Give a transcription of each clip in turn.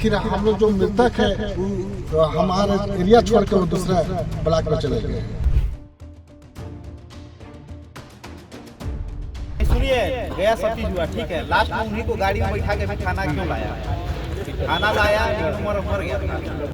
फिर हम लोग जो मृतक है वो हमारे एरिया छोड़ के वो दूसरा ब्लॉक में चले गए। सुनिए, गया सब चीज हुआ ठीक है, लास्ट में उन्हीं को गाड़ी में बैठा के भी खाना क्यों लाया? खाना लाया लेकिन मर गया।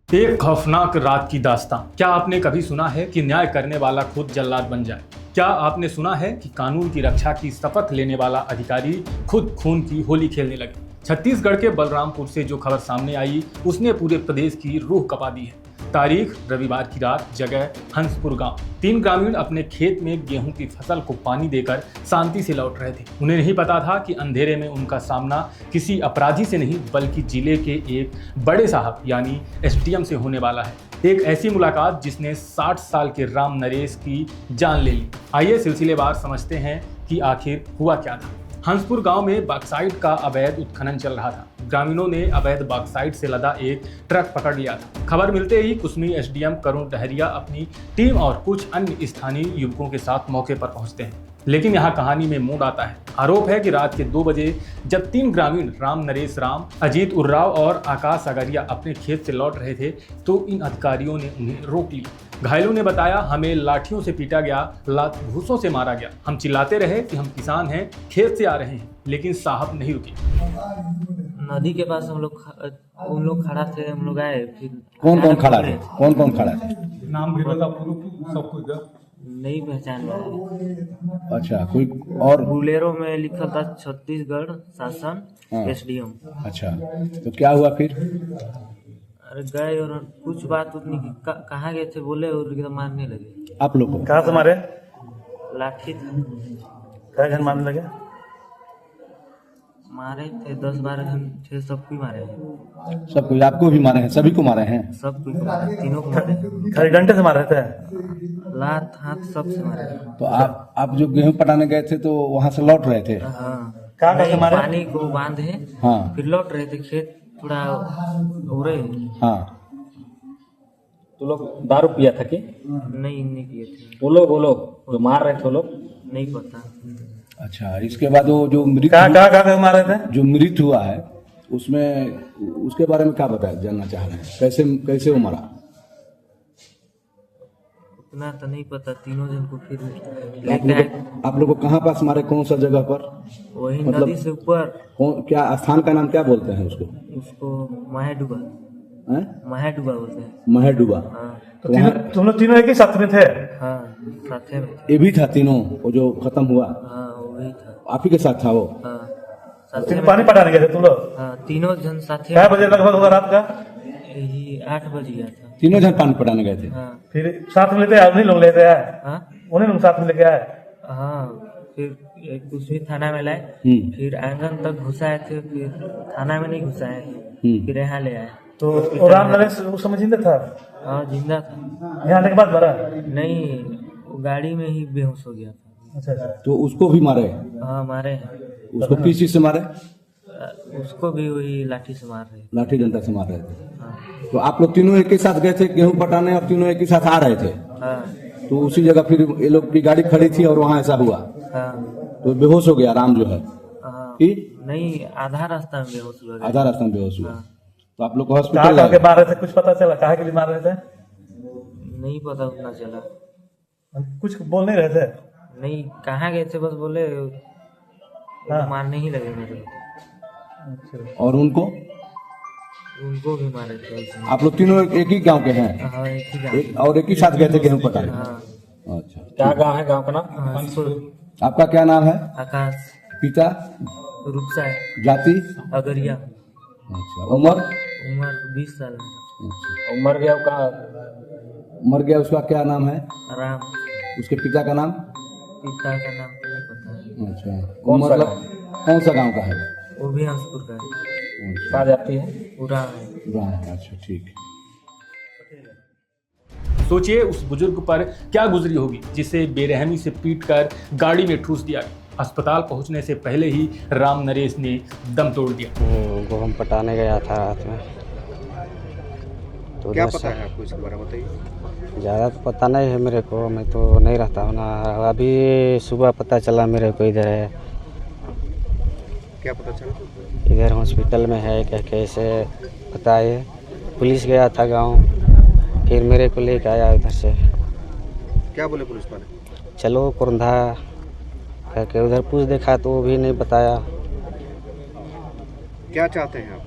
एक खौफनाक रात की दास्तां। क्या आपने कभी सुना है कि न्याय करने वाला खुद जल्लाद बन जाए? क्या आपने सुना है कि कानून की रक्षा की शपथ लेने वाला अधिकारी खुद खून की होली खेलने लगे? छत्तीसगढ़ के बलरामपुर से जो खबर सामने आई उसने पूरे प्रदेश की रूह कपा दी है। तारीख रविवार की रात, जगह हंसपुर गांव। 3 ग्रामीण अपने खेत में गेहूं की फसल को पानी देकर शांति से लौट रहे थे। उन्हें नहीं पता था कि अंधेरे में उनका सामना किसी अपराधी से नहीं बल्कि जिले के एक बड़े साहब यानी एसडीएम से होने वाला है। एक ऐसी मुलाकात जिसने 60 साल के राम नरेश की जान ले ली। आइए सिलसिलेवार समझते हैं कि आखिर हुआ क्या था। हंसपुर गांव में बॉक्साइट का अवैध उत्खनन चल रहा था। ग्रामीणों ने अवैध बॉक्साइट से लदा एक ट्रक पकड़ लिया था। खबर मिलते ही कुसमी एसडीएम करुण डहरिया अपनी टीम और कुछ अन्य स्थानीय युवकों के साथ मौके पर पहुंचते हैं। लेकिन यहाँ कहानी में मूड आता है। आरोप है कि रात के 2 बजे जब 3 ग्रामीण राम नरेश राम, अजीत उर्राव और आकाश अगरिया अपने खेत से लौट रहे थे तो इन अधिकारियों ने उन्हें रोक लिया। घायलों ने बताया, हमें लाठियों से पीटा गया, लात घूसों से मारा गया। हम चिल्लाते रहे कि हम किसान हैं, खेत से आ रहे हैं, लेकिन साहब नहीं रुके। नदी के पास उन लोग खड़ा थे, हम लोग आए। फिर कौन कौन खड़ा थे? कौन कौन खड़ा थे? नाम भी बता सब कुछ। नहीं पहचान में। अच्छा, कोई और? बुलेरो में लिखा था छत्तीसगढ़ शासन एसडीएम। अच्छा, तो क्या हुआ फिर? अरे गए और कुछ बात उतनी कहाँ गए थे बोले और एकदम मारने लगे। आप लोग को कहाँ से मारे? लाठी था। क्या जन मारने लगे? मारे थे 10-12 जन थे, सबको मारे हैं। सब कोई? आपको भी मारे हैं? सभी को मारे हैं? सबको मारे, तीनों को मारे। खाली डंडे से मार रहे थे? लात हाथ सब से मारे। तो आप जो गेहूं पटाने गए थे तो वहां से लौट रहे थे? हाँ, कहाँ से मारे? पानी को बांधे, हाँ, फिर लौट रहे थे, खेत थोड़ा उड़े। हाँ। तो लोग दारू पिया था कि नहीं पिए थे वो लोग जो मार रहे थे वो लोग? नहीं पता। अच्छा, इसके बाद वो जो मृत कहाँ मार रहे थे? जो मृत हुआ है उसमें उसके बारे में क्या बताया जानना चाह रहे हैं? कैसे वो मरा? उतना तो नहीं पता। तीनों जन को फिर आप लोग को कहाँ पास मारे? कौन सा जगह पर? वही मतलब नदी से ऊपर। क्या स्थान का नाम क्या बोलते हैं उसको? उसको महडुबा बोलते हैं। महडुबा। हाँ, तो तुम लोग तीनों एक ही साथ में थे? हाँ, साथे में। ये भी था तीनों? वो जो खत्म हुआ हाँ, वही था। आप ही के साथ था वो? हाँ, साथे में। पानी पटाने गए थे तुम लोग? हाँ, तीनों जन साथे। क्या बजे लगभग होगा रात का? यही 8 बज गया था। तीनों जन पानी पटाने गए थे? हाँ। फिर साथ में लेते आए? उन्हीं लोग लेते आए? हाँ, उन्हीं लोग साथ में लेके आए? हाँ, फिर कुछ थाना में लाए। फिर आंगन तक घुसाए थे, फिर थाना में नहीं घुसाए, फिर यहाँ ले आए। तो राम नरेश उस समय जिंदा था? हाँ, जिंदा था। यहाँ आने के बाद मरा? नहीं, वो गाड़ी में ही बेहोश हो गया था। अच्छा। तो उसको भी मारे? हाँ, मारे हैं। उसको किस चीज से मारे? उसको भी वही लाठी से मार रहे। लाठी डंडा से मार रहे थे? हाँ। तो आप लोग तीनों एक ही साथ गए थे गेहूं पटाने और तीनों एक ही साथ आ रहे थे? हाँ, तो उसी जगह फिर ये लोग की गाड़ी खड़ी थी और वहाँ ऐसा हुआ? हाँ, तो बेहोश हो गया राम जो है? हाँ। कि नहीं, आधा रास्ता में बेहोश हो गया। आधा रास्ता में बेहोश हुआ? हाँ। तो आप लोग को कहाँ हॉस्पिटल कहाँ के मार रहे थे? कुछ पता चला कहाँ के लिए मार रहे थे? नहीं पता, उतना चला। कुछ बोल नहीं रहे थे? नहीं, कहाँ गए थे बस बोले हाँ। मारने ही लगे मेरे। और उनको भी मारे थे उसने। आप लोग तीनों एक ही गांव के हैं? हाँ, एक ही गाँव। और एक ही साथ गए थे गेहूं पटाने? हाँ। अच्छा। क्या गांव है? गांव का नाम? हंसपुर। आपका क्या नाम है? आकाश। पिता? रूपसा। जाति? अगरिया। अच्छा। उम्र? उम्र 20 साल है। अच्छा। मर गया का? मर गया, उसका क्या नाम है? राम। उसके पिता का नाम? पिता का नाम तो नहीं पता है। अच्छा। कौन सा मतलब कौन सा गांव का है? वो भी हंसपुर का है। कहा जाती है? पूरा है। गांव। अच्छा, ठीक। सोचिए उस बुजुर्ग पर क्या गुजरी होगी जिसे बेरहमी से पीटकर गाड़ी में ठूस दिया गया। अस्पताल पहुंचने से पहले ही राम नरेश ने दम तोड़ दिया। गेहूँ पटाने गया था रात में। तो क्या पता है आपको इसके बारे में बताइए। ज़्यादा तो पता नहीं है मेरे को, मैं तो नहीं रहता हूँ ना। अभी सुबह पता चला मेरे को इधर है। क्या पता चला? इधर हॉस्पिटल में है क्या कैसे बताइए। पुलिस गया था गांव, फिर मेरे को लेके आया उधर से। क्या बोले पुलिस वाले? चलो कुरंधा करके उधर पूछ देखा तो वो भी नहीं बताया। क्या चाहते हैं आप?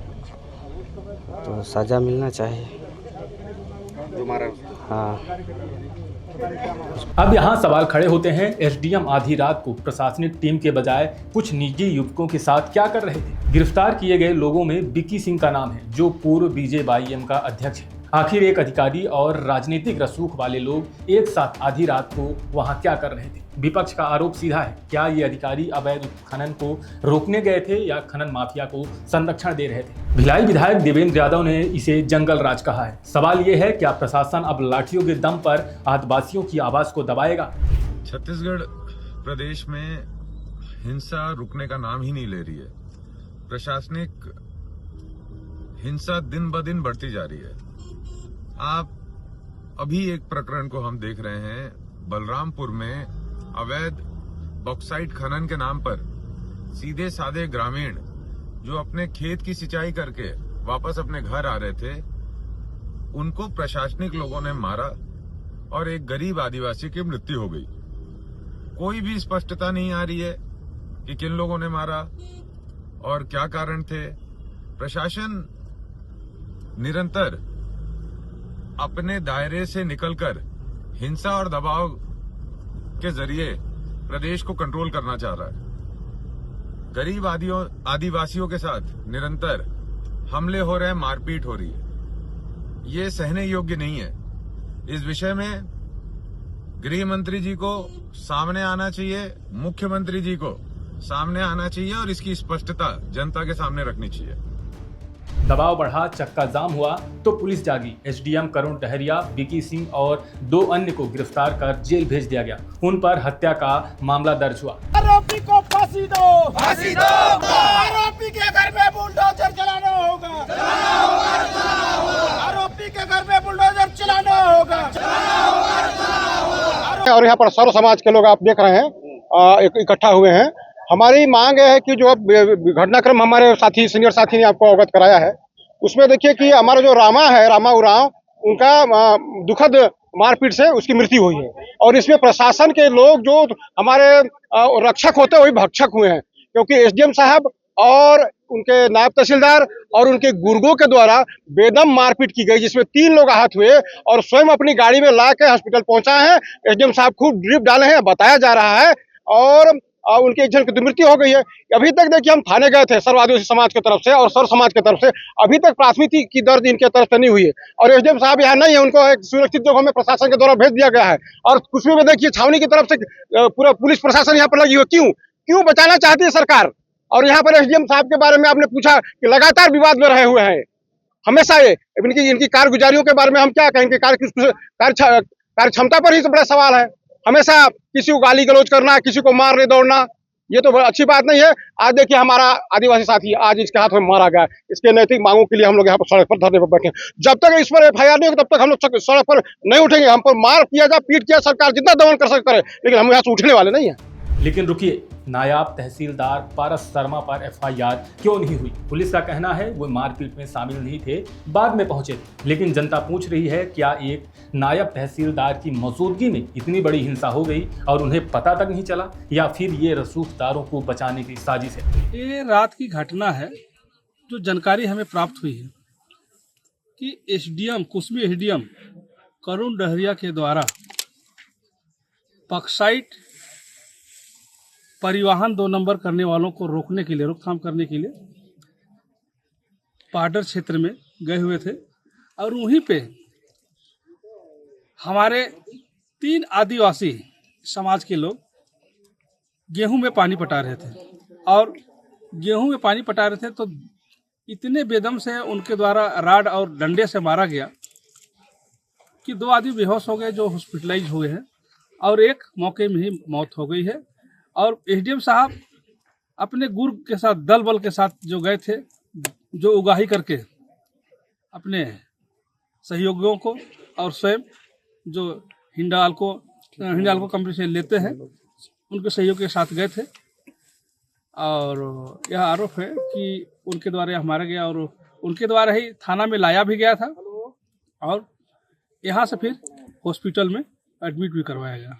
तो सज़ा मिलना चाहिए जो मारा है? हाँ। अब यहाँ सवाल खड़े होते हैं, एसडीएम आधी रात को प्रशासनिक टीम के बजाय कुछ निजी युवकों के साथ क्या कर रहे थे। गिरफ्तार किए गए लोगों में विक्की सिंह का नाम है, जो पूर्व बीजेवाईएम का अध्यक्ष है। आखिर एक अधिकारी और राजनीतिक रसूख वाले लोग एक साथ आधी रात को वहां क्या कर रहे थे। विपक्ष का आरोप सीधा है, क्या ये अधिकारी अवैध खनन को रोकने गए थे या खनन माफिया को संरक्षण दे रहे थे। भिलाई विधायक देवेंद्र यादव ने इसे जंगल राज कहा है। सवाल ये है, क्या प्रशासन अब लाठियों के दम पर आदिवासियों की आवाज को दबाएगा? छत्तीसगढ़ प्रदेश में हिंसा रुकने का नाम ही नहीं ले रही है। प्रशासनिक हिंसा दिन ब दिन बढ़ती जा रही है। आप अभी एक प्रकरण को हम देख रहे हैं, बलरामपुर में अवैध बॉक्साइट खनन के नाम पर सीधे साधे ग्रामीण जो अपने खेत की सिंचाई करके वापस अपने घर आ रहे थे, उनको प्रशासनिक लोगों ने मारा और एक गरीब आदिवासी की मृत्यु हो गई। कोई भी स्पष्टता नहीं आ रही है कि किन लोगों ने मारा और क्या कारण थे। प्रशासन निरंतर अपने दायरे से निकलकर हिंसा और दबाव के जरिए प्रदेश को कंट्रोल करना चाह रहा है। गरीब आदिवासियों के साथ निरंतर हमले हो रहे हैं, मारपीट हो रही है। ये सहने योग्य नहीं है। इस विषय में गृह मंत्री जी को सामने आना चाहिए, मुख्यमंत्री जी को सामने आना चाहिए और इसकी स्पष्टता जनता के सामने रखनी चाहिए। दबाव बढ़ा, चक्का जाम हुआ तो पुलिस जागी। एसडीएम करुण डहरिया, विक्की सिंह और 2 अन्य को गिरफ्तार कर जेल भेज दिया गया। उन पर हत्या का मामला दर्ज हुआ। आरोपी को फांसी दो, फांसी दो। आरोपी के घर में बुलडोजर चलाना होगा, आरोपी के घर में बुलडोजर चलाना होगा। और यहाँ पर सर्व समाज के लोग आप देख रहे हैं इकट्ठा हुए हैं। हमारी मांग है कि जो घटनाक्रम हमारे साथी सीनियर साथी ने आपको अवगत कराया है, उसमें देखिए कि हमारा जो रामा उरांव, उनका दुखद मारपीट से उसकी मृत्यु हुई है। और इसमें प्रशासन के लोग जो हमारे रक्षक होते हैं वही भक्षक हुए हैं, क्योंकि एसडीएम साहब और उनके नायब तहसीलदार और उनके गुर्गों के द्वारा बेदम मारपीट की गई, जिसमें 3 लोग आहत हुए और स्वयं अपनी गाड़ी में ला के हॉस्पिटल पहुंचाए हैं। एसडीएम साहब खूब ड्रिप डाले हैं, बताया जा रहा है, और उनके एक जन की मृत्यु हो गई है। अभी तक देखिए हम थाने गए थे सर्व आदिवासी समाज की तरफ से और सर्व समाज की तरफ से, अभी तक प्राथमिकी की दर्ज इनके तरफ से नहीं हुई है। और एसडीएम साहब यहाँ नहीं है, उनको एक सुरक्षित जगह में प्रशासन के द्वारा भेज दिया गया है। और कुछ भी देखिए छावनी की तरफ से पूरा पुलिस प्रशासन यहाँ पर लगी हुई। क्यों बचाना चाहती है सरकार? और यहाँ पर एसडीएम साहब के बारे में आपने पूछा कि लगातार विवाद में रहे हुए हैं हमेशा। ये इनकी कारगुजारियों के बारे में हम क्या कहेंगे? कार्य क्षमता पर ही तो बड़ा सवाल है। हमेशा किसी को गाली गलौज करना, किसी को मारने दौड़ना, ये तो अच्छी बात नहीं है। आज देखिए हमारा आदिवासी साथी आज इसके हाथ में मारा गया। इसके नैतिक मांगों के लिए हम लोग यहाँ पर सड़क पर धरने पर बैठे हैं। जब तक इस पर FIR नहीं होगी तब तक हम लोग सड़क पर नहीं उठेंगे। हम पर मार किया जाए, पीट किया, सरकार जितना दमन कर सकते करे, लेकिन हम यहाँ से उठने वाले नहीं है। लेकिन रुकिए, नायब तहसीलदार पारस शर्मा पर FIR क्यों नहीं हुई? पुलिस का कहना है वो मारपीट में शामिल नहीं थे, बाद में पहुंचे थे। लेकिन जनता पूछ रही है, क्या एक नायब तहसीलदार की मौजूदगी में इतनी बड़ी हिंसा हो गई और उन्हें पता तक नहीं चला, या फिर ये रसूखदारों को बचाने की साजिश है? ये रात की घटना है जो जानकारी हमें प्राप्त हुई है कि एसडीएम कुसमी एसडीएम करुण डहरिया के द्वारा बॉक्साइट परिवहन 2 नंबर करने वालों को रोकने के लिए, रोकथाम करने के लिए पाडर क्षेत्र में गए हुए थे। और वहीं पे हमारे 3 आदिवासी समाज के लोग गेहूं में पानी पटा रहे थे। और गेहूं में पानी पटा रहे थे तो इतने बेदम से उनके द्वारा राड और डंडे से मारा गया कि 2 आदमी बेहोश हो गए जो हॉस्पिटलाइज हुए हैं, और एक मौके में ही मौत हो गई है। और एसडीएम साहब अपने गुर के साथ, दल बल के साथ जो गए थे, जो उगाही करके अपने सहयोगियों को और स्वयं जो हिंडाल्को कंपनी से लेते हैं, उनके सहयोग के साथ गए थे। और यह आरोप है कि उनके द्वारा यह मारा गया और उनके द्वारा ही थाना में लाया भी गया था और यहाँ से फिर हॉस्पिटल में एडमिट भी करवाया गया।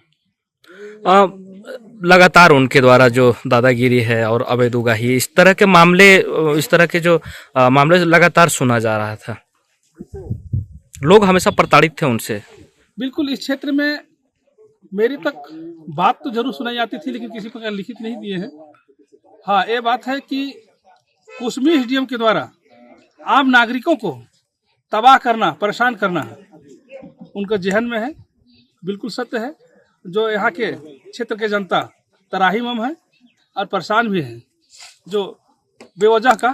लगातार उनके द्वारा जो दादागिरी है और अवैध उगाही, इस तरह के मामले, इस तरह के जो मामले लगातार सुना जा रहा था, लोग हमेशा प्रताड़ित थे उनसे। बिल्कुल, इस क्षेत्र में मेरी तक बात तो जरूर सुनाई जाती थी, लेकिन किसी प्रकार लिखित नहीं दिए हैं। हाँ, ये बात है कि कुसमी एसडीएम के द्वारा आम नागरिकों को तबाह करना, परेशान करना उनका जहन में है। बिल्कुल सत्य है। जो यहाँ के क्षेत्र के जनता तराहीमम है और परेशान भी है, जो बेवजह का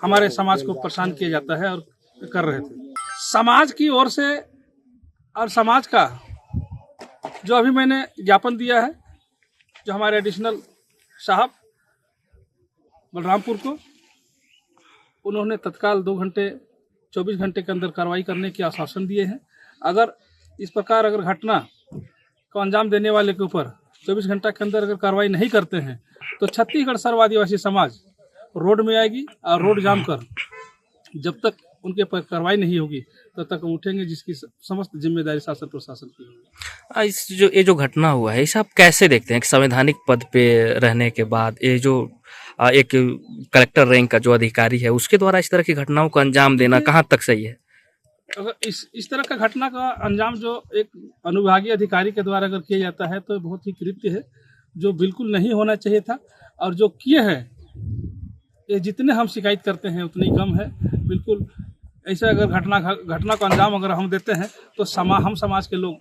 हमारे समाज को परेशान किया जाता है और कर रहे थे। समाज की ओर से और समाज का जो अभी मैंने ज्ञापन दिया है, जो हमारे एडिशनल साहब बलरामपुर को, उन्होंने तत्काल 2 घंटे 24 घंटे के अंदर कार्रवाई करने के आश्वासन दिए हैं। अगर इस प्रकार अगर घटना को अंजाम देने वाले के ऊपर 24 घंटा के अंदर अगर कार्रवाई नहीं करते हैं तो छत्तीसगढ़ सर्व आदिवासी समाज रोड में आएगी और रोड जाम कर जब तक उनके पर कार्रवाई नहीं होगी तब तक हम उठेंगे, जिसकी समस्त जिम्मेदारी शासन प्रशासन की होगी। ये जो घटना हुआ है, इसे आप कैसे देखते हैं कि संवैधानिक पद पे रहने के बाद ये जो एक कलेक्टर रैंक का जो अधिकारी है, उसके द्वारा इस तरह की घटनाओं को अंजाम देना कहाँ तक सही है? अगर इस तरह का घटना का अंजाम जो एक अनुविभागीय अधिकारी के द्वारा अगर किया जाता है तो बहुत ही कृत्य है, जो बिल्कुल नहीं होना चाहिए था। और जो किए हैं, ये जितने हम शिकायत करते हैं उतनी कम है। बिल्कुल ऐसे अगर घटना को अंजाम अगर हम देते हैं तो हम समाज के लोग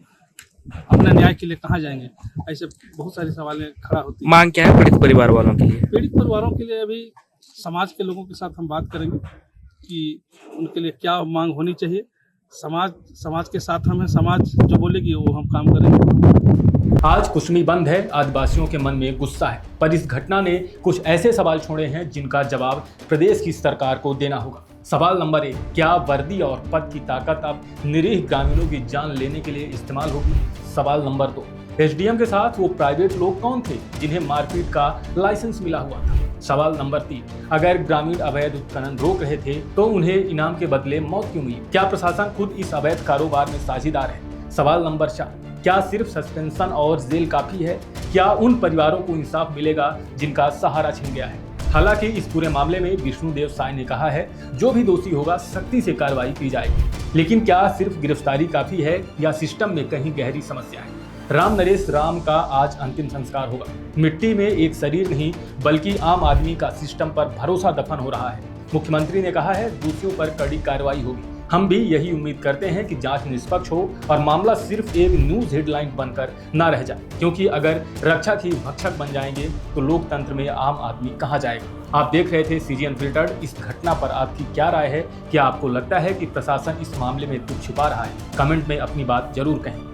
अपने न्याय के लिए कहाँ जाएंगे? ऐसे बहुत सारी सवालें खड़ा होती हैं। मांग क्या है पीड़ित परिवार वालों के लिए? पीड़ित परिवारों के लिए अभी समाज के लोगों के साथ हम बात करेंगे कि उनके लिए क्या मांग होनी चाहिए। समाज के साथ हम हैं, समाज जो बोलेगी वो हम काम करेंगे। आज कुसमी बंद है, आदिवासियों के मन में गुस्सा है, पर इस घटना ने कुछ ऐसे सवाल छोड़े हैं जिनका जवाब प्रदेश की सरकार को देना होगा। सवाल नंबर 1, क्या वर्दी और पद की ताकत अब निरीह ग्रामीणों की जान लेने के लिए इस्तेमाल होगी? सवाल नंबर 2, एसडीएम के साथ वो प्राइवेट लोग कौन थे जिन्हें मारपीट का लाइसेंस मिला हुआ था? सवाल नंबर 3, अगर ग्रामीण अवैध उत्खनन रोक रहे थे तो उन्हें इनाम के बदले मौत क्यों मिली? क्या प्रशासन खुद इस अवैध कारोबार में साझेदार है? सवाल नंबर 4, क्या सिर्फ सस्पेंशन और जेल काफी है? क्या उन परिवारों को इंसाफ मिलेगा जिनका सहारा छिन गया है? हालांकि इस पूरे मामले में विष्णुदेव साय ने कहा है, जो भी दोषी होगा सख्ती से कार्रवाई की जाएगी। लेकिन क्या सिर्फ गिरफ्तारी काफी है या सिस्टम में कहीं गहरी समस्या है? राम नरेश राम का आज अंतिम संस्कार होगा। मिट्टी में एक शरीर नहीं बल्कि आम आदमी का सिस्टम पर भरोसा दफन हो रहा है। मुख्यमंत्री ने कहा है, दोषियों पर कड़ी कार्रवाई होगी। हम भी यही उम्मीद करते हैं कि जांच निष्पक्ष हो और मामला सिर्फ एक न्यूज हेडलाइन बनकर ना रह जाए, क्योंकि अगर रक्षक ही भक्षक बन जाएंगे तो लोकतंत्र में आम आदमी कहाँ जाएगा। आप देख रहे थे सीजी अनफिल्टर्ड। इस घटना पर आपकी क्या राय है? क्या आपको लगता है कि प्रशासन इस मामले में कुछ छुपा रहा है? कमेंट में अपनी बात जरूर कहें।